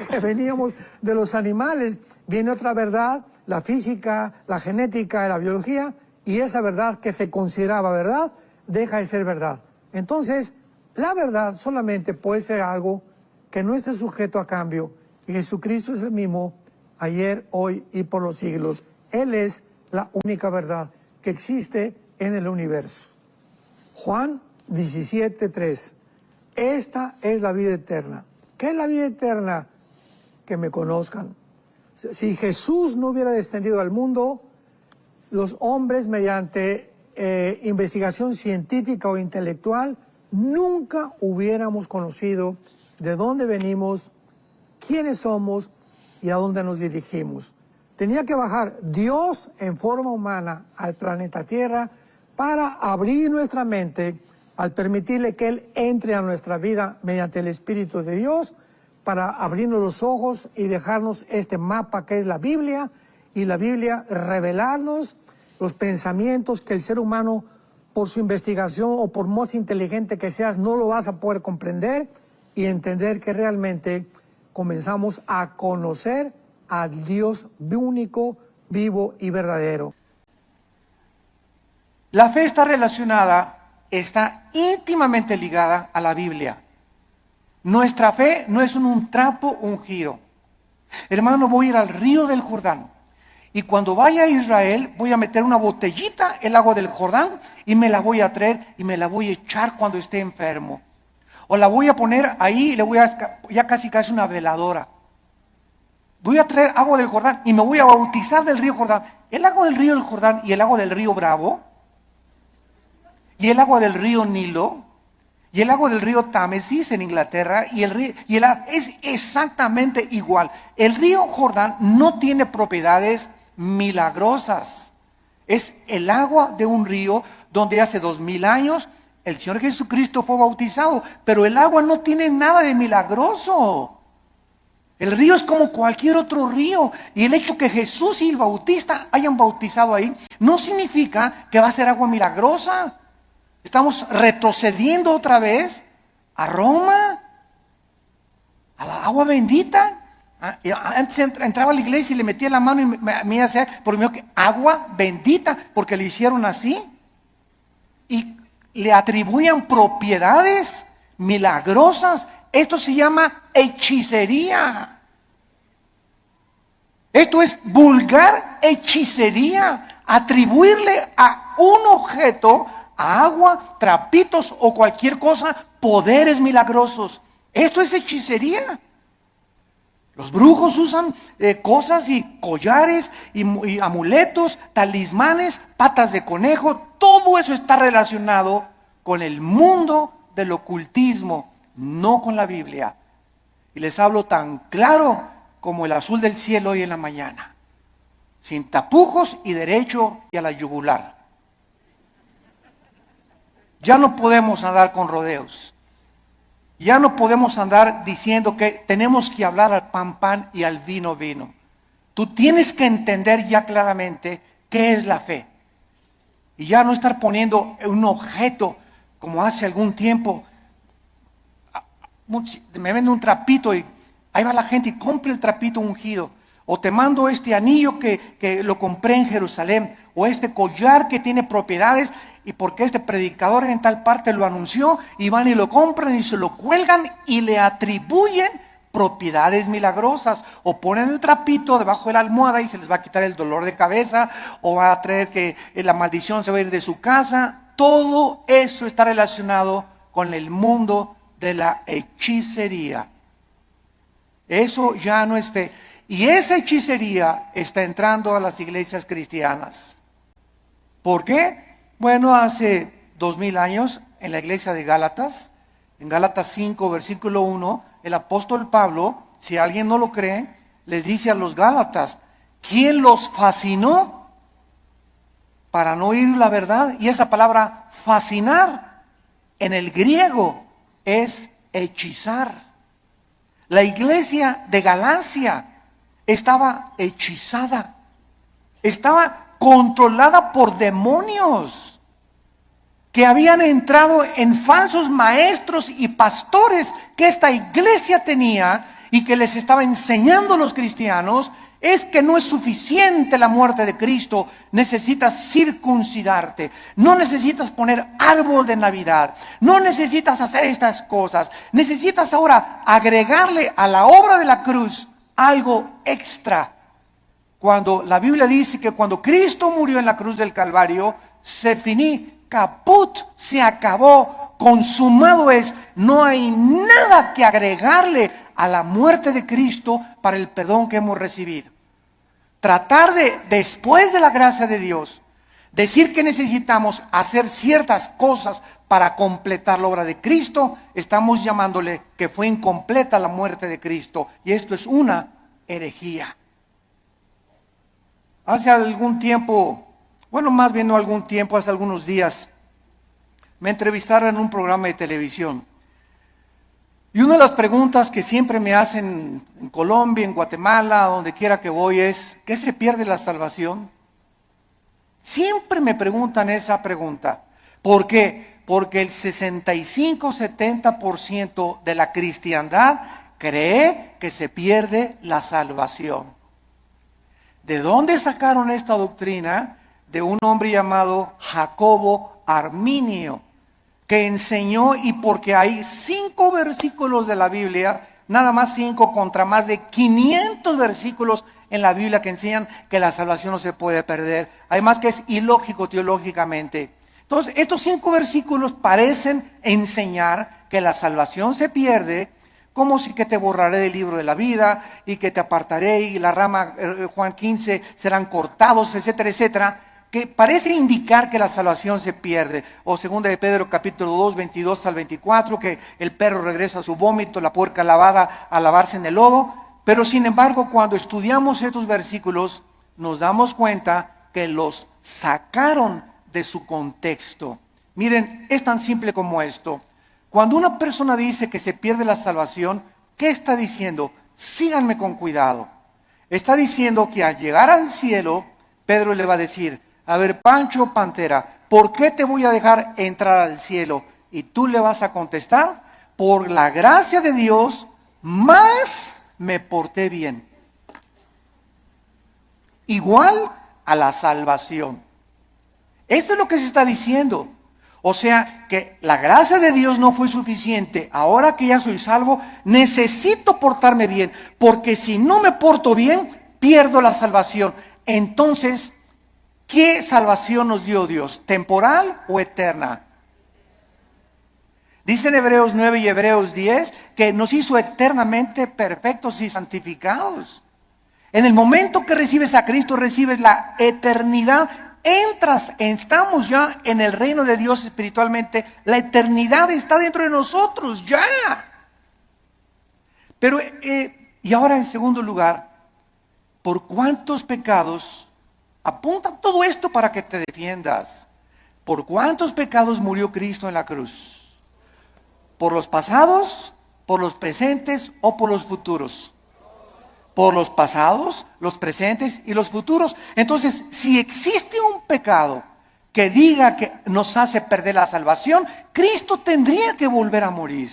A: que veníamos de los animales. Viene otra verdad, la física, la genética, la biología, y esa verdad que se consideraba verdad deja de ser verdad. Entonces, la verdad solamente puede ser algo que no esté sujeto a cambio, y Jesucristo es el mismo ayer, hoy y por los siglos. Él es la única verdad que existe en el universo. Juan 17:3. Esta es la vida eterna. ¿Qué es la vida eterna? Que me conozcan. Si Jesús no hubiera descendido al mundo, los hombres mediante investigación científica o intelectual nunca hubiéramos conocido de dónde venimos, quiénes somos y a dónde nos dirigimos. Tenía que bajar Dios en forma humana al planeta Tierra para abrir nuestra mente, al permitirle que Él entre a nuestra vida mediante el Espíritu de Dios, para abrirnos los ojos y dejarnos este mapa que es la Biblia, y la Biblia revelarnos los pensamientos que el ser humano, por su investigación o por más inteligente que seas, no lo vas a poder comprender, y entender que realmente comenzamos a conocer al Dios único, vivo y verdadero.
B: La fe está está íntimamente ligada a la Biblia. Nuestra fe no es un trapo ungido. Hermano, voy a ir al río del Jordán, y cuando vaya a Israel voy a meter una botellita el agua del Jordán y me la voy a traer y me la voy a echar cuando esté enfermo. O la voy a poner ahí y ya casi una veladora. Voy a traer agua del Jordán y me voy a bautizar del río Jordán. El agua del río del Jordán y el agua del río Bravo y el agua del río Nilo y el agua del río Támesis en Inglaterra es exactamente igual. El río Jordán no tiene propiedades milagrosas. Es el agua de un río donde hace 2000 años el Señor Jesucristo fue bautizado, pero el agua no tiene nada de milagroso. El río es como cualquier otro río, y el hecho que Jesús y el Bautista hayan bautizado ahí no significa que va a ser agua milagrosa. Estamos retrocediendo otra vez a Roma, a la agua bendita. Antes entraba a la iglesia y le metía la mano y me hacía por mí que agua bendita, porque le hicieron así y le atribuían propiedades milagrosas. Esto se llama hechicería. Esto es vulgar hechicería. Atribuirle a un objeto, a agua, trapitos o cualquier cosa, poderes milagrosos. Esto es hechicería. Los brujos usan cosas y collares y amuletos, talismanes, patas de conejo. Todo eso está relacionado con el mundo del ocultismo, no con la Biblia. Y les hablo tan claro como el azul del cielo hoy en la mañana, sin tapujos y derecho y a la yugular. Ya no podemos andar con rodeos. Ya no podemos andar diciendo que tenemos que hablar al pan pan y al vino vino. Tú tienes que entender ya claramente qué es la fe. Y ya no estar poniendo un objeto como hace algún tiempo. Me venden un trapito y ahí va la gente y compra el trapito ungido. O te mando este anillo que lo compré en Jerusalén. O este collar que tiene propiedades, y porque este predicador en tal parte lo anunció, y van y lo compran y se lo cuelgan y le atribuyen propiedades milagrosas. O ponen el trapito debajo de la almohada y se les va a quitar el dolor de cabeza, o va a traer que la maldición se va a ir de su casa. Todo eso está relacionado con el mundo de la hechicería. Eso ya no es fe. Y esa hechicería está entrando a las iglesias cristianas. ¿Por qué? Bueno, hace 2000 años en la iglesia de Gálatas, en Gálatas 5, versículo 1, el apóstol Pablo, si alguien no lo cree, les dice a los Gálatas, ¿quién los fascinó para no oír la verdad? Y esa palabra fascinar en el griego es hechizar. La iglesia de Galacia estaba hechizada, estaba controlada por demonios que habían entrado en falsos maestros y pastores que esta iglesia tenía y que les estaba enseñando a los cristianos. es que no es suficiente la muerte de Cristo, necesitas circuncidarte, no necesitas poner árbol de Navidad, no necesitas hacer estas cosas, necesitas ahora agregarle a la obra de la cruz algo extra. Cuando la Biblia dice que cuando Cristo murió en la cruz del Calvario, se finí, caput, se acabó, consumado es, no hay nada que agregarle a la muerte de Cristo para el perdón que hemos recibido. Tratar de, después de la gracia de Dios, decir que necesitamos hacer ciertas cosas para completar la obra de Cristo, estamos llamándole que fue incompleta la muerte de Cristo, y esto es una herejía. Hace algún tiempo, bueno, más bien no algún tiempo, hace algunos días, me entrevistaron en un programa de televisión. Y una de las preguntas que siempre me hacen en Colombia, en Guatemala, donde quiera que voy es, ¿qué se pierde la salvación? Siempre me preguntan esa pregunta. ¿Por qué? Porque el 65-70% de la cristiandad cree que se pierde la salvación. ¿De dónde sacaron esta doctrina? De un hombre llamado Jacobo Arminio, que enseñó, y porque hay 5 versículos de la Biblia, nada más 5 contra más de 500 versículos en la Biblia que enseñan que la salvación no se puede perder. Además que es ilógico teológicamente. Entonces, estos 5 versículos parecen enseñar que la salvación se pierde, como si que te borraré del libro de la vida y que te apartaré y la rama, Juan 15, serán cortados, etcétera, etcétera, que parece indicar que la salvación se pierde. O segunda de Pedro capítulo 2, 22 al 24, que el perro regresa a su vómito, la puerca lavada a lavarse en el lodo. Pero sin embargo, cuando estudiamos estos versículos, nos damos cuenta que los sacaron de su contexto. Miren, es tan simple como esto. Cuando una persona dice que se pierde la salvación, ¿qué está diciendo? Síganme con cuidado. Está diciendo que al llegar al cielo, Pedro le va a decir, a ver, Pancho Pantera, ¿por qué te voy a dejar entrar al cielo? Y tú le vas a contestar, por la gracia de Dios, más me porté bien. Igual a la salvación. Esto es lo que se está diciendo. O sea, que la gracia de Dios no fue suficiente. Ahora que ya soy salvo, necesito portarme bien. Porque si no me porto bien, pierdo la salvación. Entonces, ¿qué salvación nos dio Dios? ¿Temporal o eterna? Dicen Hebreos 9 y Hebreos 10 que nos hizo eternamente perfectos y santificados. En el momento que recibes a Cristo, recibes la eternidad. Estamos ya en el reino de Dios espiritualmente. La eternidad está dentro de nosotros, ya. Pero, y ahora en segundo lugar, ¿por cuántos pecados? Apunta todo esto para que te defiendas. ¿Por cuántos pecados murió Cristo en la cruz? ¿Por los pasados, por los presentes o por los futuros? Por los pasados, los presentes y los futuros. Entonces, si existe un pecado que diga que nos hace perder la salvación, Cristo tendría que volver a morir.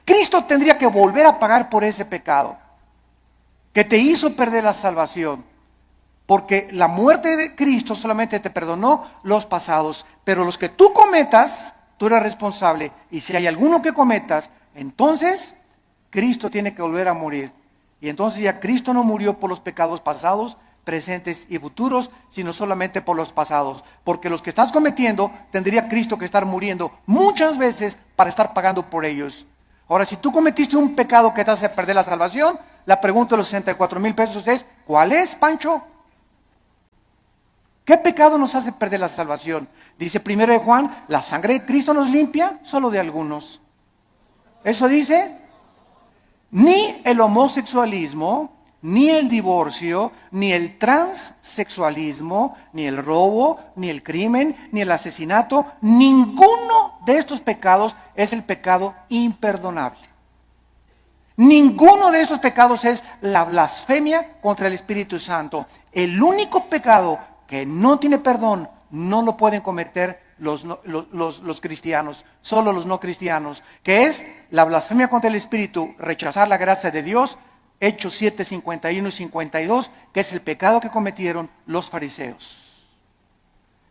B: Cristo tendría que volver a pagar por ese pecado que te hizo perder la salvación. Porque la muerte de Cristo solamente te perdonó los pasados, pero los que tú cometas, tú eres responsable. Y si hay alguno que cometas, entonces Cristo tiene que volver a morir. Y entonces ya Cristo no murió por los pecados pasados, presentes y futuros, sino solamente por los pasados. Porque los que estás cometiendo, tendría Cristo que estar muriendo muchas veces para estar pagando por ellos. Ahora, si tú cometiste un pecado que te hace perder la salvación, la pregunta de los 64,000 pesos es, ¿cuál es, Pancho? ¿Qué pecado nos hace perder la salvación? Dice 1 de Juan, la sangre de Cristo nos limpia solo de algunos. Eso dice. Ni el homosexualismo, ni el divorcio, ni el transexualismo, ni el robo, ni el crimen, ni el asesinato, ninguno de estos pecados es el pecado imperdonable. Ninguno de estos pecados es la blasfemia contra el Espíritu Santo. El único pecado que no tiene perdón, no lo pueden cometer los cristianos, solo los no cristianos, que es la blasfemia contra el Espíritu, rechazar la gracia de Dios, Hechos 7, 51 y 52, que es el pecado que cometieron los fariseos.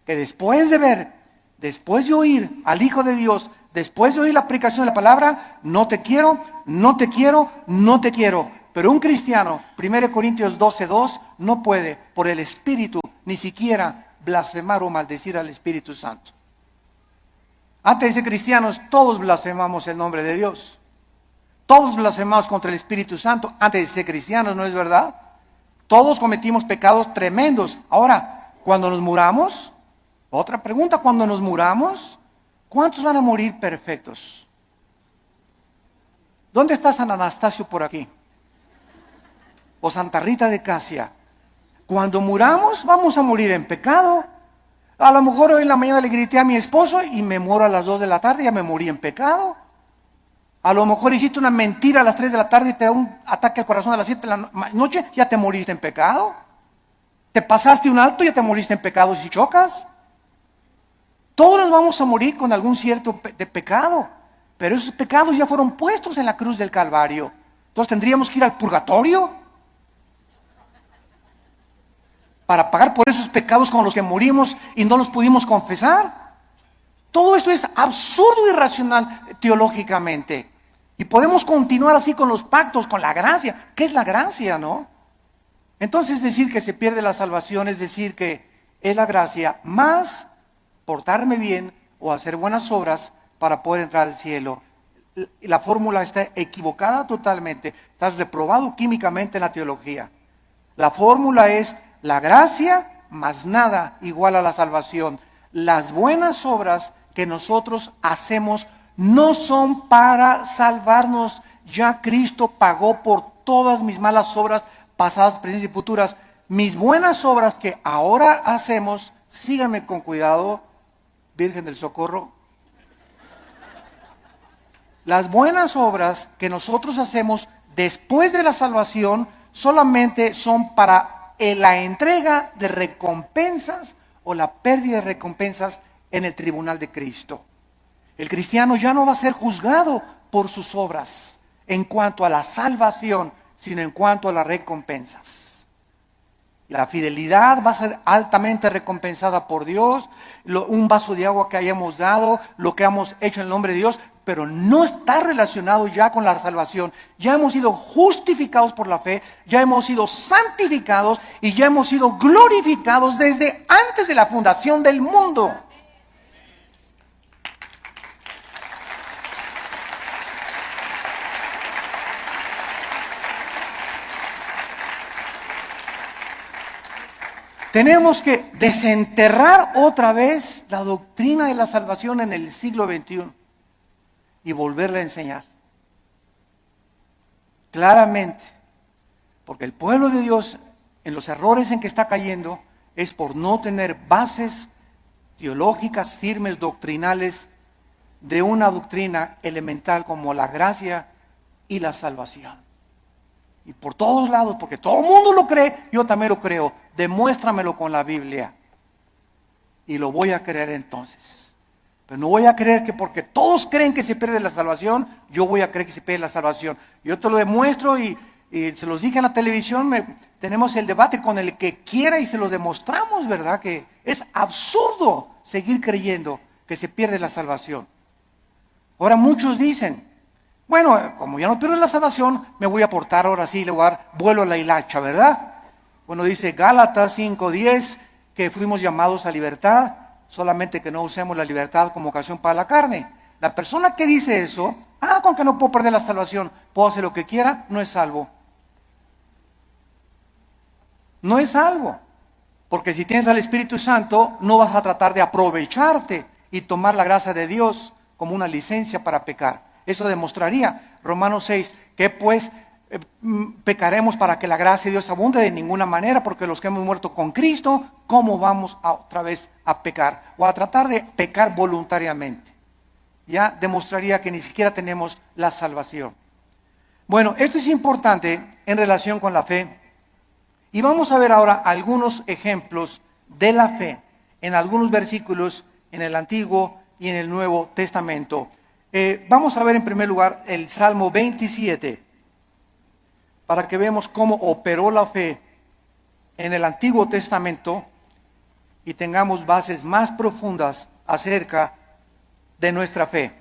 B: Que después de ver, después de oír al Hijo de Dios, después de oír la aplicación de la palabra, no te quiero, no te quiero, no te quiero. Pero un cristiano, 1 Corintios 12, 2, no puede por el Espíritu ni siquiera blasfemar o maldecir al Espíritu Santo. Antes de ser cristianos, todos blasfemamos el nombre de Dios. Todos blasfemamos contra el Espíritu Santo antes de ser cristianos, ¿no es verdad? Todos cometimos pecados tremendos. Ahora, cuando nos muramos, otra pregunta, cuando nos muramos, ¿cuántos van a morir perfectos? ¿Dónde está San Anastasio por aquí? O Santa Rita de Casia. Cuando muramos, vamos a morir en pecado. A lo mejor hoy en la mañana le grité a mi esposo y me muero a las 2 de la tarde, ya me morí en pecado. A lo mejor hiciste una mentira a las 3 de la tarde y te da un ataque al corazón a las 7 de la noche, ya te moriste en pecado. Te pasaste un alto, ya te moriste en pecado si chocas. Todos nos vamos a morir con algún cierto de pecado, pero esos pecados ya fueron puestos en la cruz del Calvario. Entonces tendríamos que ir al purgatorio para pagar por esos pecados con los que morimos y no los pudimos confesar. Todo esto es absurdo y irracional teológicamente. Y podemos continuar así con los pactos, con la gracia. ¿Qué es la gracia, no? Entonces decir que se pierde la salvación es decir que es la gracia más portarme bien o hacer buenas obras para poder entrar al cielo. La fórmula está equivocada totalmente. Estás reprobado químicamente en la teología. La fórmula es la gracia más nada igual a la salvación. Las buenas obras que nosotros hacemos no son para salvarnos. Ya Cristo pagó por todas mis malas obras, pasadas, presentes y futuras. Mis buenas obras que ahora hacemos, síganme con cuidado, Virgen del Socorro. Las buenas obras que nosotros hacemos después de la salvación solamente son para la entrega de recompensas o la pérdida de recompensas en el tribunal de Cristo. El cristiano ya no va a ser juzgado por sus obras en cuanto a la salvación, sino en cuanto a las recompensas. La fidelidad va a ser altamente recompensada por Dios, un vaso de agua que hayamos dado, lo que hemos hecho en el nombre de Dios, pero no está relacionado ya con la salvación. Ya hemos sido justificados por la fe, ya hemos sido santificados y ya hemos sido glorificados desde antes de la fundación del mundo. Tenemos que desenterrar otra vez la doctrina de la salvación en el siglo XXI y volverla a enseñar claramente, porque el pueblo de Dios en los errores en que está cayendo es por no tener bases teológicas firmes, doctrinales, de una doctrina elemental como la gracia y la salvación. Y por todos lados, porque todo el mundo lo cree, yo también lo creo. Demuéstramelo con la Biblia. Y lo voy a creer entonces. Pero no voy a creer que porque todos creen que se pierde la salvación, yo voy a creer que se pierde la salvación. Yo te lo demuestro y se los dije en la televisión, tenemos el debate con el que quiera y se lo demostramos, ¿verdad? Que es absurdo seguir creyendo que se pierde la salvación. Ahora muchos dicen, bueno, como ya no pierdo la salvación, me voy a portar ahora sí, lugar, vuelo a la hilacha, ¿verdad? Bueno, dice Gálatas 5:10 que fuimos llamados a libertad, solamente que no usemos la libertad como ocasión para la carne. La persona que dice eso, con que no puedo perder la salvación, puedo hacer lo que quiera, no es salvo. No es salvo. Porque si tienes al Espíritu Santo, no vas a tratar de aprovecharte y tomar la gracia de Dios como una licencia para pecar. Eso demostraría, Romanos 6, que pues pecaremos para que la gracia de Dios abunde de ninguna manera, porque los que hemos muerto con Cristo, ¿cómo vamos otra vez a pecar? O a tratar de pecar voluntariamente. Ya demostraría que ni siquiera tenemos la salvación. Bueno, esto es importante en relación con la fe. Y vamos a ver ahora algunos ejemplos de la fe en algunos versículos en el Antiguo y en el Nuevo Testamento. Vamos a ver en primer lugar el Salmo 27. para que veamos cómo operó la fe en el Antiguo Testamento y tengamos bases más profundas acerca de nuestra fe.